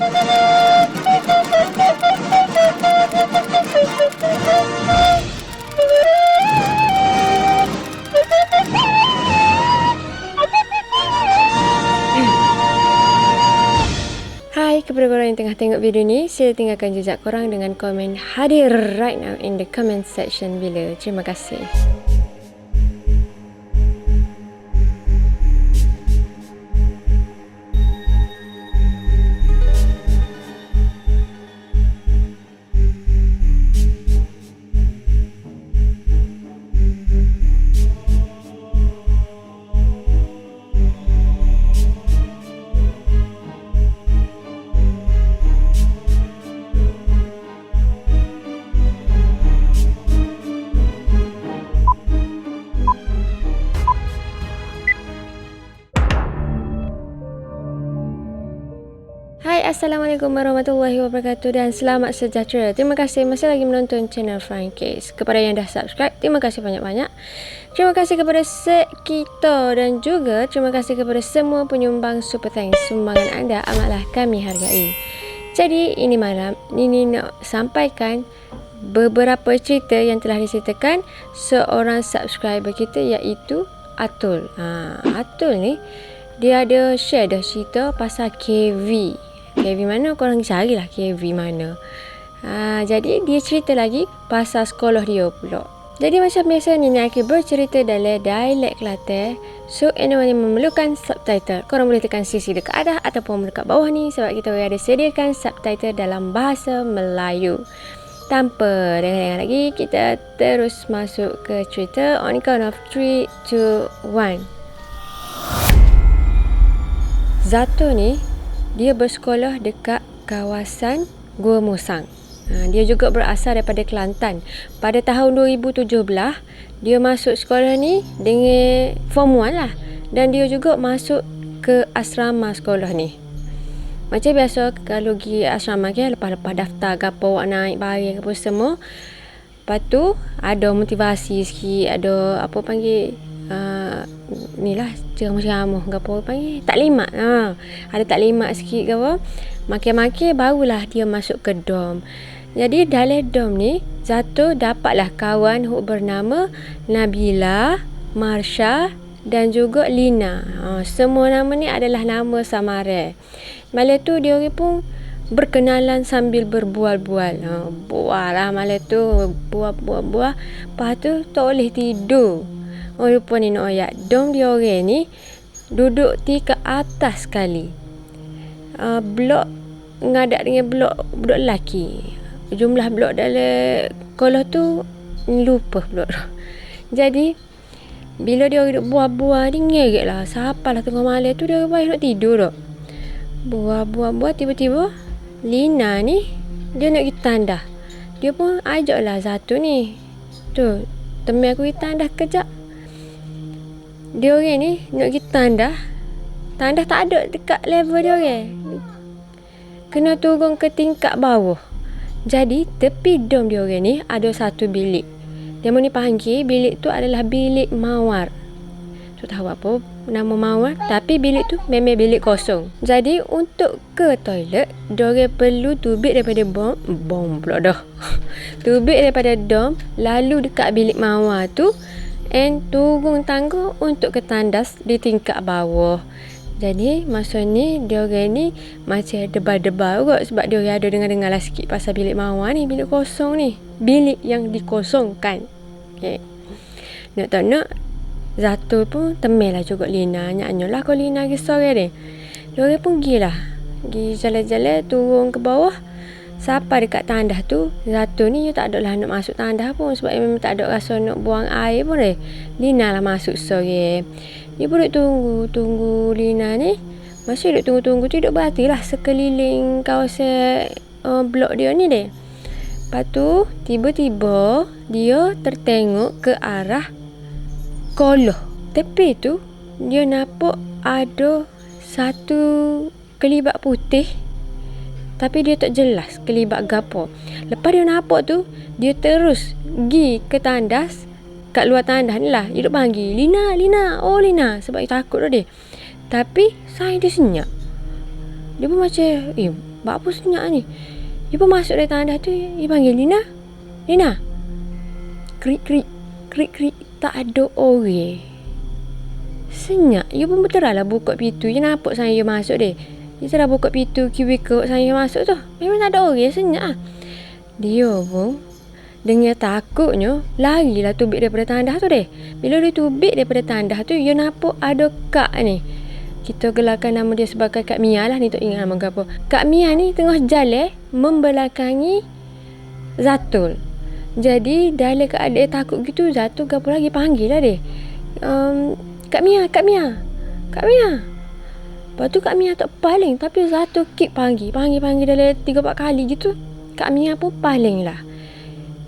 Hai kepada korang yang tengah tengok video ni, sila tinggalkan jejak korang dengan komen hadir right now in the comment section below. Terima kasih. Hai, Assalamualaikum warahmatullahi wabarakatuh dan selamat sejahtera. Terima kasih masih lagi menonton channel Frankcase. Kepada yang dah subscribe, terima kasih banyak-banyak. Terima kasih kepada kita dan juga terima kasih kepada semua penyumbang super thanks. Sumbangan anda amatlah kami hargai. Jadi ini malam ini nak sampaikan beberapa cerita yang telah diceritakan seorang subscriber kita iaitu Atul. Atul ni dia ada share dah cerita pasal KV. KV mana? Korang carilah KV mana. Jadi dia cerita lagi pasal sekolah dia pula. Jadi macam biasa ni nak bercerita dalam dialek Kelantan. So anyone yang memerlukan subtitle, korang boleh tekan sisi dekat atas ataupun dekat bawah ni sebab kita ada sediakan subtitle dalam bahasa Melayu. Tanpa dengar-dengar lagi, kita terus masuk ke cerita on count of 3, 2, 1. Zato ni dia bersekolah dekat kawasan Gua Musang. Dia juga berasal daripada Kelantan. Pada tahun 2017 dia masuk sekolah ni dengan form 1 lah. Dan dia juga masuk ke asrama sekolah ni. Macam biasa kalau pergi asrama kan, lepas-lepas daftar ke apa awak naik baris ke apa semua. Lepas tu ada motivasi sikit, ada apa panggil ni lah ceramah-ceramah ke apa panggil taklimat. Ada taklimat sikit ke apa, makin-makin barulah dia masuk ke dom. Jadi dalam dom ni Zato dapatlah kawan yang bernama Nabila, Marsha dan juga Lina. Semua nama ni adalah nama samaran. Malam tu dia orang pun berkenalan sambil berbual-bual. Bual lah malam tu, bual. Lepas tu tak boleh tidur. Lupa ni nak ayat. Dom dia orang ni duduk ke atas sekali. Blok ngadak dengan blok budak lelaki. Jumlah blok dalam sekolah tu lupa blok tu. Jadi bila dia duduk buah-buah ni ngerik lah. Siapalah tengah malam tu dia baik nak tidur tak. Buah tiba-tiba Lina ni dia nak pergi tandas. Dia pun ajak lah satu ni. Tu teman aku pergi tandas kejap. Dia orang ni nak pergi tandas. Tandas tak ada dekat level dia orang. Kena turun ke tingkat bawah. Jadi tepi dom dia orang ni ada satu bilik. Dia ni panggil bilik tu adalah bilik mawar. Tak tahu apa nama mawar, tapi bilik tu memang bilik kosong. Jadi untuk ke toilet, dia orang perlu tubik daripada bom pula dah. Tubik daripada dom lalu dekat bilik mawar tu and turun tangga untuk ke tandas di tingkat bawah. Jadi masa ni dia orang ni macam debar-debar kot sebab dia orang ada dengar-dengar lah sikit pasal bilik mawar ni, bilik kosong ni, bilik yang dikosongkan. Okay. Nak tak nak Zato pun temel lah juga Lina. Nyanyi lah kalau Lina pergi sore ni. Dia orang pun pergi lah, pergi jalan-jalan turun ke bawah. Sampai dekat tandas tu, Zato ni dia tak ada lah nak masuk tandas pun sebab memang tak ada rasa nak buang air pun deh. Lina lah masuk sore. Dia pun tunggu Lina ni. Masih duduk tunggu tu duduk berhati lah sekeliling kawasan blok dia ni deh. Lepas tu tiba-tiba dia tertengok ke arah kolah. Tepi tu dia nampak ada satu kelibat putih. Tapi dia tak jelas kelibat gapo. Lepas dia nampak tu, dia terus pergi ke tandas. Kat luar tandas ni lah, dia duk panggil Lina, oh Lina. Sebab dia takut dah dia. Tapi saya dia senyap. Dia pun macam Buat apa senyap ni? Dia pun masuk dari tandas tu. Dia panggil Lina. Lina. Krik krik. Krik krik. Tak ada orang. Senyap. Dia pun berterah lah buka pintu. Dia nampak saya masuk dia. Dia terah buka pintu kubikel saya masuk tu. Memang tak ada orang. Senyap lah. Dia pun dengan takutnya larilah tubik daripada tandas tu deh. Bila dia tubik daripada tandas tu, dia nampak ada kak ni. Kita gelarkan nama dia sebagai Kak Mia lah ni, tak ingat nama apa. Kak Mia ni tengah jalan membelakangi Zatul. Jadi dalam keadaan takut gitu, Zatul gapo lagi panggil lah dia. Kak Mia, Kak Mia. Kak Mia. Lepas tu Kak Mia tak paling, tapi Zatul keep panggil dalam 3-4 kali gitu. Kak Mia pun paling lah.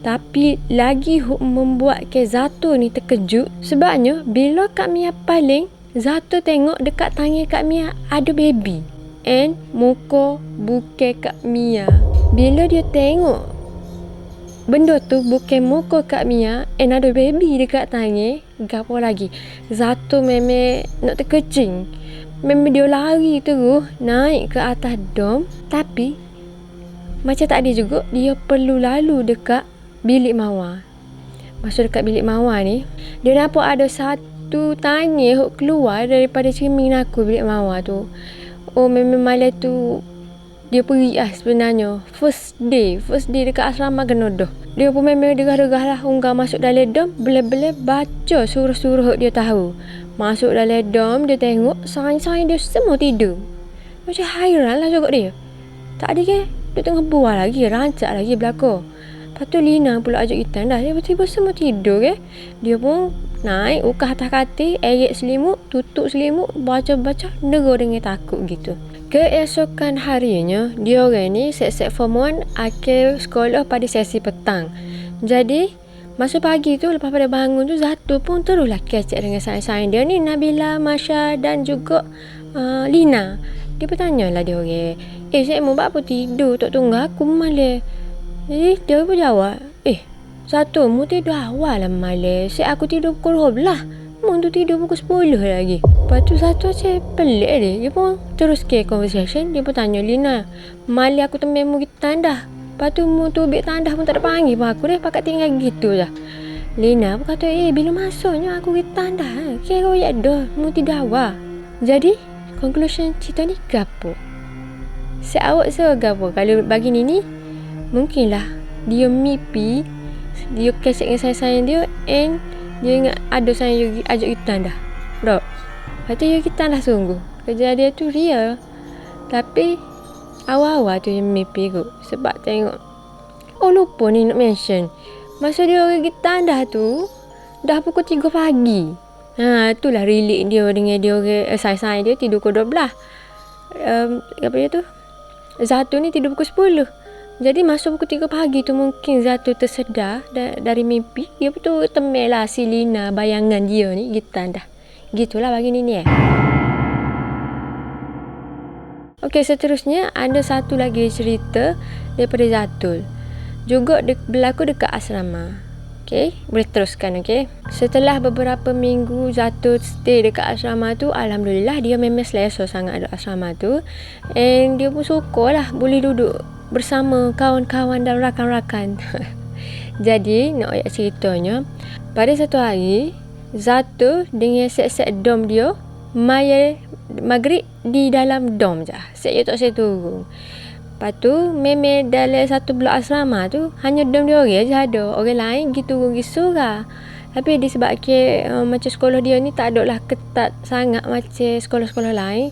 Tapi lagi membuat ke Zato ni terkejut. Sebabnya bila Kak Mia paling, Zato tengok dekat tangan Kak Mia ada baby. And muka bukan Kak Mia. Bila dia tengok benda tu bukan muka Kak Mia and ada baby dekat tangan, gapo lagi? Zato memang nak terkecing. Memang dia lari terus naik ke atas dom. Tapi macam tak ada juga, dia perlu lalu dekat bilik Mawar. Masuk dekat bilik Mawar ni, dia nampak ada satu tanya hok keluar daripada cermin aku bilik Mawar tu. Oh, memang malam tu dia pergi lah sebenarnya. First day dekat asrama Genodoh. Dia pun memang degah-degah lah unggah masuk dalam dom. Bela-bela baca suruh-suruh dia tahu. Masuk dalam dom, dia tengok sayang-sayang dia semua tidur. Macam hairan lah juga dia. Tak ada ke? Dia tengah buah lagi, rancak lagi belakang. Lepas tu Lina pula ajak kita dah. Dia tiba-tiba semua tidur ke. Dia pun naik ukah atas katil, eret selimut, tutup selimut, baca-baca, nera dengan takut gitu. Keesokan harinya, dia orang ni set-set form 1 akhir sekolah pada sesi petang. Jadi, masa pagi tu lepas pada bangun tu, Zato pun teruslah kecek dengan sayang-sayang dia ni, Nabila, Masya dan juga Lina. Dia bertanya lah dia orang, saya mau buat apa tidur, tak tunggu aku malam. Jadi dia pun jawab, Zato mu tidur awal lah malam. Aku tidur pukul 12. Mu tu tidur pukul 10 lagi. Lepas tu Zato macam pelik dia. Dia pun terus ke conversation. Dia pun tanya Lina, malam aku temen mu kita tandah. Lepas tu mu tu ambil tandah pun tak ada panggil pun aku deh. Pakat tinggal gitu je. Lina pun kata, bila masuknya aku kita tandah. Kira kau dah mu tidur awal. Jadi conclusion cerita ni gapo? Awak gapo? Kalau bagi ni mungkinlah dia mimpi, dia kesek dengan sayang dia and dia ingat ada sayang Yogi ajak kita dah. Bro. Lepas tu Yogi dah sungguh. Kejadian tu real. Tapi awal-awal tu yang mimpi kot. Sebab tengok. Oh lupa ni nak mention. Masa dia Yogi dah tu dah pukul 3 pagi. Itulah relate dia dengan dia sayang dia tidur pukul 12. Apa dia tu? Zato ni tidur pukul 10. Jadi masuk pukul 3 pagi tu mungkin Zato tersedar dari mimpi. Dia betul temel lah si Lina bayangan dia ni gitu dah. Gitulah bagi ni Okey, seterusnya ada satu lagi cerita daripada Zatul. Juga berlaku dekat asrama. Okey, boleh teruskan okey. Setelah beberapa minggu Zatul stay dekat asrama tu, alhamdulillah dia memang selesa sangat ada asrama tu. And dia pun suka lah boleh duduk bersama kawan-kawan dan rakan-rakan. Jadi nak ayat ceritanya, pada satu hari Zato dengan set-set dom dia maya maghrib di dalam dom je. Saya tak saya turun. Lepas tu memang dalam satu blok asrama tu hanya dom dia orang je ada. Orang lain gitu turun surah. Tapi disebabkan macam sekolah dia ni tak ada lah ketat sangat macam sekolah-sekolah lain.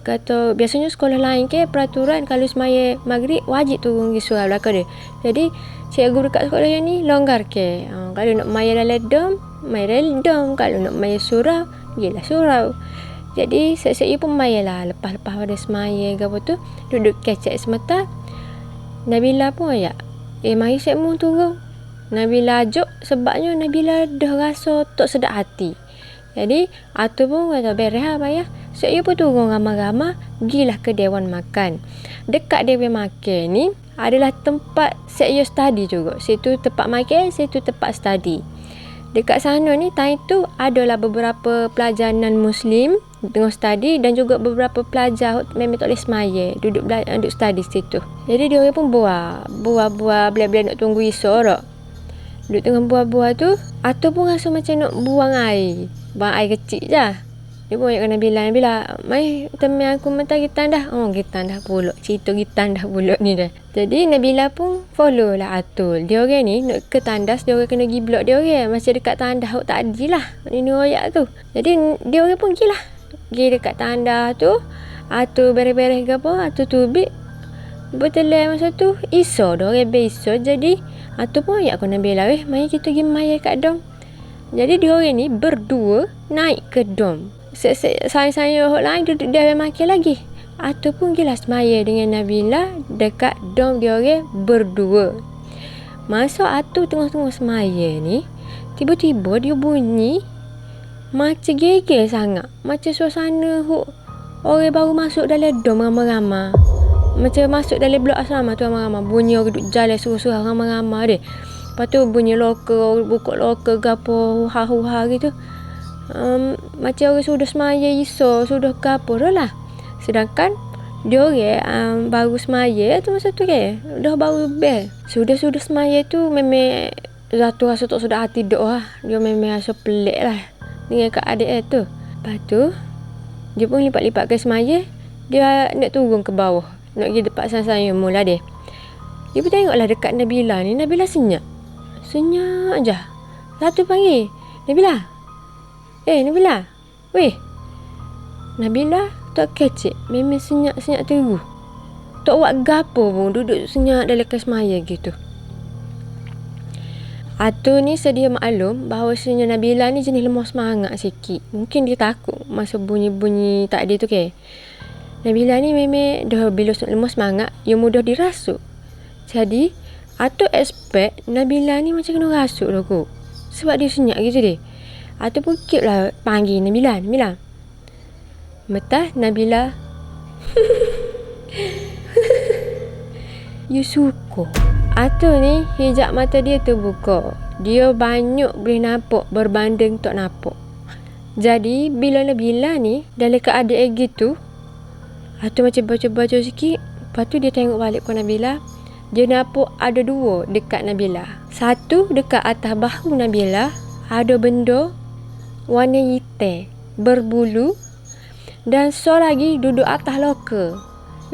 Kata biasanya sekolah lain ke peraturan kalau semaya maghrib wajib turun pergi surau belakang dia. Jadi cikgu dekat sekolah yang ni longgar ke. Kalau nak maya dalam dom, maya dalam dom. Kalau nak maya surau, pergilah surau. Jadi saya pun maya lah. Lepas-lepas pada semaya ke apa tu, duduk kecek semata. Nabila pun ayak, mari saya mau turun. Nabila ajak sebabnya Nabila dah rasa tak sedap hati. Jadi Atu pun kata beres lah bayar. Saya pun turun ramai-ramai, pergilah ke Dewan Makan. Dekat Dewan Makan ni adalah tempat saya study juga. Situ tempat makan, situ tempat study. Dekat sana ni time tu adalah beberapa pelajar non-Muslim tengah study dan juga beberapa pelajar memang tak boleh semaya duduk study situ. Jadi dia orang pun buah bila-bila nak tunggu isyak tak. Duduk tengah buah-buah tu, Atul pun rasa macam nak buang air. Buang air kecil je. Dia pun ayat Nabila, mai teman aku mentah gitan dah. Oh, gitan dah pulak. Cerita gitan dah pulak ni dah. Jadi Nabila pun follow lah Atul. Dia orang ni nak ke tandas, dia orang kena pergi blok dia orang. Masih dekat tandas tak adil lah. Ini royak tu. Jadi dia orang pun pergi lah. Pergi dekat tandas tu. Atul beres-beres ke apa. Atul tubik. Betul masa tu iso dah orang iso. Jadi Atul pun ayat aku Nabila, mari kita pergi maya kat dom. Jadi dia orang ni berdua naik ke dom. Saya orang lain duduk dia makan lagi. Atul pun pergilah semaya dengan Nabila dekat dom dia orang berdua. Masa Atul tengah-tengah semaya ni, tiba-tiba dia bunyi macam geger sangat. Macam suasana orang baru masuk dalam dom ramai-ramai. Macam masuk dalam blok asrama tu ramai-ramai. Bunyi orang duduk jalan suruh-suruh ramai-ramai dia. Lepas tu bunyi loker, buka loker ke apa, huha-huha gitu. Macam orang sudah semaya iso, sudah ke apa dah lah. Sedangkan dia orang baru semaya tu masa tu ke. Dah baru bel. Sudah semaya tu memang Zatu rasa tak sudah hati duk lah. Dia memang rasa pelik lah dengan kak adik tu. Lepas tu dia pun lipat-lipat ke semaya. Dia nak turun ke bawah. Nak pergi dekat saya mula dia. Dia pun tengoklah dekat Nabila ni. Nabila senyap je. Satu panggil, Nabila. Nabila. Weh. Nabila tak kecek. Memang senyap terus. Tak buat gapo pun. Duduk senyap dalam kesmaya gitu. Atul ni sedia maklum bahawasanya Nabila ni jenis lemah semangat sikit. Mungkin dia takut masa bunyi-bunyi tak ada tu ke. Nabila ni memang dah bila lemah semangat, dia mudah dirasuk. Jadi, Atul expect Nabila ni macam kena rasuk dah kot. Sebab dia senyap gitu dia. Atul pun keep lah panggil Nabila. Metah Nabila. You suka. Atul ni hijab mata dia terbuka. Dia banyak boleh nampak berbanding tak nampak. Jadi, bila Nabila ni dalam keadaan gitu, Atul macam baca-baca sikit. Lepas tu dia tengok balik ke Nabila. Dia nampak ada dua dekat Nabila. Satu dekat atas bahu Nabila ada benda warna hitam berbulu. Dan seorang lagi duduk atas loker.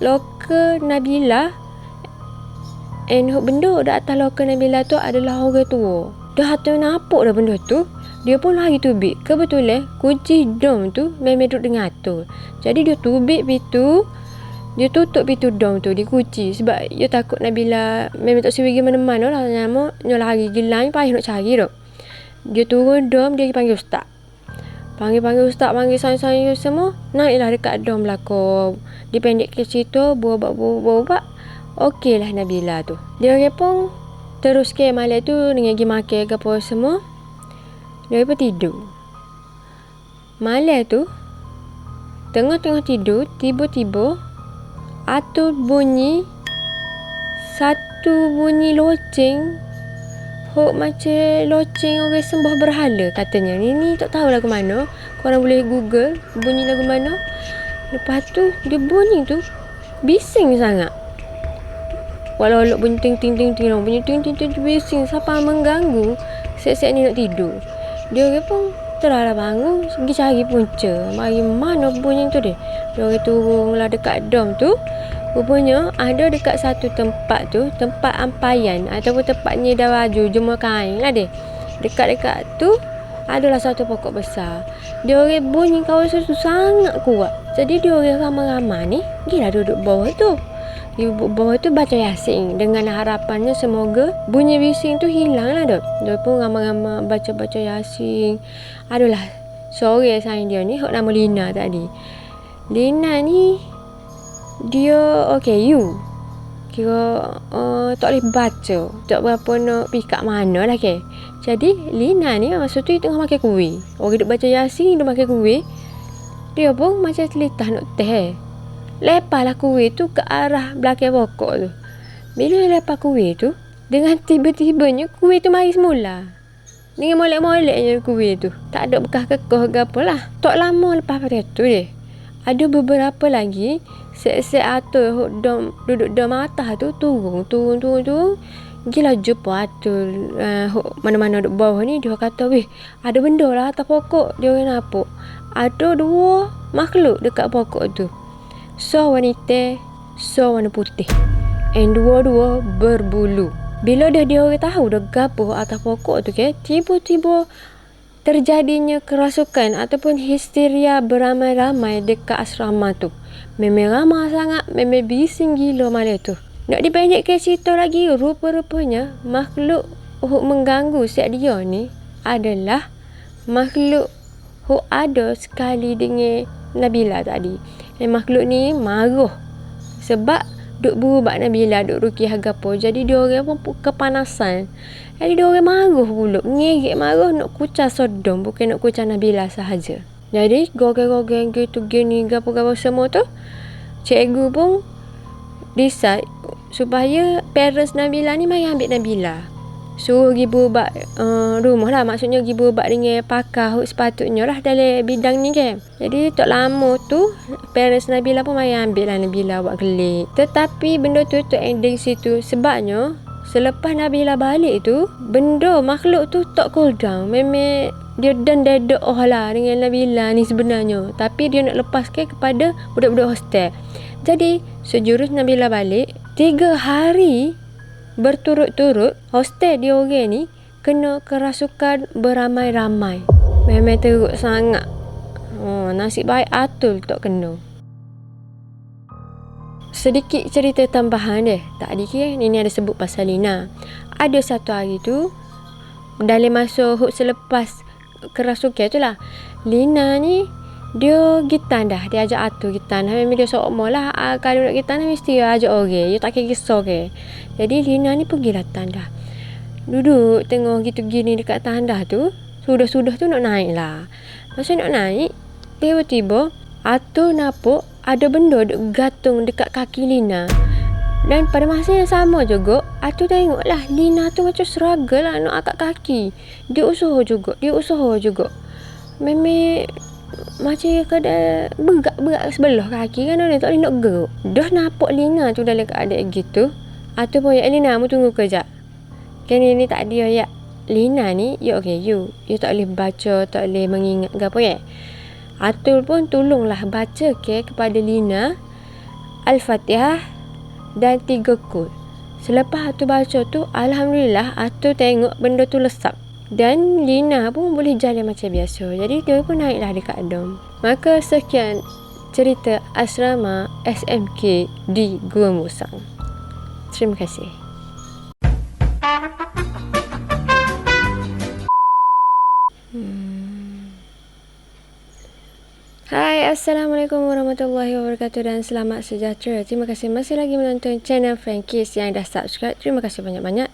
Loker Nabila. Benda di atas loker Nabila tu adalah orang tua. Dah Atul nampak dah benda tu. Dia pun lagi tubik. Kebetulan kunci dom tu memang duduk dengan Atul. Jadi dia tubik pintu. Dia tutup pintu dom tu. Dia kunci. Sebab dia takut Nabila memang tak siwi pergi mana-mana lah. Dia lari gila. Payah nak cari tu. Dia turun dom. Dia panggil ustaz. Panggil ustaz. Panggil saya semua. Naiklah dekat dom belakang. Dia pendek ke situ. Buat. Okey lah Nabila tu. Dia pun terus ke malam tu dengan pergi makan ke apa semua. Dia pun tidur. Malam tu, tengah-tengah tidur, tiba-tiba Atul bunyi satu bunyi loceng. Macam loceng orang sembah berhala katanya. Ni tak tahu lagu mana. Korang boleh google bunyi lagu mana. Lepas tu, dia bunyi tu bising sangat. Walau bunyi ting-ting-ting, bunyi ting-ting-ting bising. Siapa mengganggu, set-set ni nak tidur. Dia pun terlalu bangun, pergi cari punca. Mari mana bunyi tu dia. Dia turunlah dekat dom tu. Rupanya ada dekat satu tempat tu, tempat ampayan ataupun tempat nyedar baju, jemur kain lah dia. Dekat-dekat tu adalah satu pokok besar. Dia orang bunyi kawasan tu sangat kuat. Jadi dia orang ramai-ramai ni gila duduk bawah tu. Ibu bawah tu baca Yasin dengan harapannya semoga bunyi bising tu hilang lah dok. Dia pun ramai-ramai baca Yasin. Adalah sore sayang dia ni hok nama Lina tadi. Lina ni dia you kira tak boleh baca, tak berapa nak pergi kat mana lah ke. Jadi Lina ni masa tu dia tengah makan kuih. Orang duk baca Yasin dia makan kuih. Dia pun macam telitah nak teh. Lepaslah kuih tu ke arah belakang pokok tu. Bila lepas kuih tu, dengan tiba-tibanya kuih tu mari semula. Dengan molek-moleknya kuih tu. Tak ada bekas kekoh ke apa lah. Tak lama lepas pada tu dia. Ada beberapa lagi set-set atur duduk dalam atas tu turun. Gila jumpa atur mana-mana duduk bawah ni. Dia kata, weh, ada benda lah atas pokok. Dia orang nampak. Ada 2 makhluk dekat pokok tu. So wanita, so warna putih. And dua-dua berbulu. Bila dia orang tahu dah gapo atas pokok tu ke, tiba-tiba terjadinya kerasukan ataupun histeria beramai-ramai dekat asrama tu. Memang ramai sangat, memang bising gila malam tu. Nak dipendekkan cerita lagi, rupa-rupanya makhluk mengganggu siap dia ni adalah makhluk ada sekali dengan Nabila tadi. Dan makhluk ni marah sebab duk berubat Nabila, duk rukiah gapo. Jadi dia orang pun kepanasan. Jadi dia orang marah pula. Ngerik marah nak kucar Sodom, bukan nak kucar Nabila sahaja. Jadi goreng-goreng gitu gini gapo-gapo semua tu, cikgu pun decide supaya parents Nabila ni mari ambil Nabila. Suruh pergi berubat rumah lah. Maksudnya pergi berubat dengan pakar sepatutnya lah dalam bidang ni kan. Jadi tak lama tu parents Nabila pun mari ambil lah Nabila buat kelik. Tetapi benda tu ending situ. Sebabnya selepas Nabila balik tu, benda makhluk tu tak cool down. Memang dia dan dedak lah dengan Nabila ni sebenarnya. Tapi dia nak lepaskan kepada budak-budak hostel. Jadi sejurus Nabila balik, 3 hari berturut-turut hostel dia orang ni kena kerasukan beramai-ramai. Memang teruk sangat. Nasib baik Atul tak kena. Sedikit cerita tambahan dia. Tadi ni ada sebut pasal Lina. Ada satu hari tu, dalam masa selepas kerasukan tu lah, Lina ni dia gitan dah. Dia ajak Atul gitan. Memang dia seorang lah. Kalau nak gitan mesti dia ajak orang. Dia tak kisah ke. Jadi Lina ni pergi lah tandah. Duduk tengok gitu gini dekat tandah tu. Sudah-sudah tu nak naik lah. Masa nak naik, tiba-tiba Atul nampak ada benda duk gantung dekat kaki Lina. Dan pada masa yang sama juga, Atul tengok lah Lina tu macam struggle lah nak angkat kaki. Dia usaha juga. Memang macam kada berat sebelah kaki kan, dia tak boleh nak gerak. Dah nampak Lina tu dalam keadaan gitu. Atul pun, ya Lina, mu tunggu kejap. Kan ni tak dia ya. Lina ni, you tak boleh baca, tak boleh mengingat ke apa ya. Atul pun tolonglah baca kepada Lina Al-Fatihah dan 3 kul. Selepas Atul baca tu, alhamdulillah Atul tengok benda tu lesap. Dan Lina pun boleh jalan macam biasa. Jadi dia pun naiklah dekat dom. Maka sekian cerita asrama SMK di Gua Musang. Terima kasih. Hai, Assalamualaikum warahmatullahi wabarakatuh dan selamat sejahtera. Terima kasih masih lagi menonton channel Frankies. Yang dah subscribe, terima kasih banyak-banyak.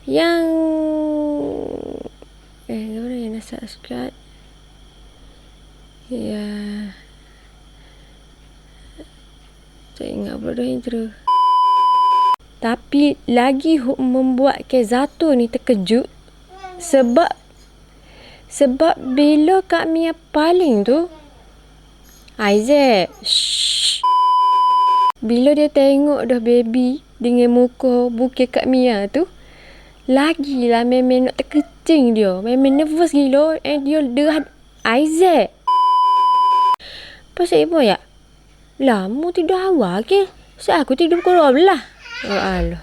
Yang orang yang dah subscribe, ya, tak ingat pula dah intro. Tapi lagi membuat Zato ni terkejut sebab bila Kak Mia paling tu, Isaac, bila dia tengok dah baby dengan muka bukit Kak Mia tu, lagilah memang nak terkecing dia. Memang nervous gila. Dia Isaac, pasal ibu ya? Lah, mu tidur awal ke? Aku tidur pukul 12. Oh Allah.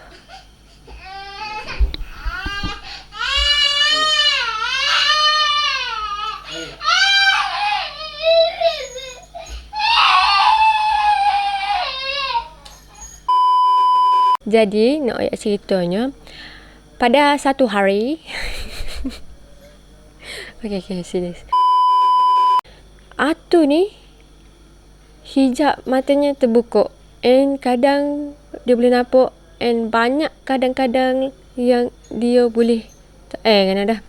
Jadi, nak ayat ceritanya, pada satu hari Okay, serius. Atul ni hijab matanya terbuka. And kadang dia boleh nampak. And banyak kadang-kadang yang dia boleh kan ada.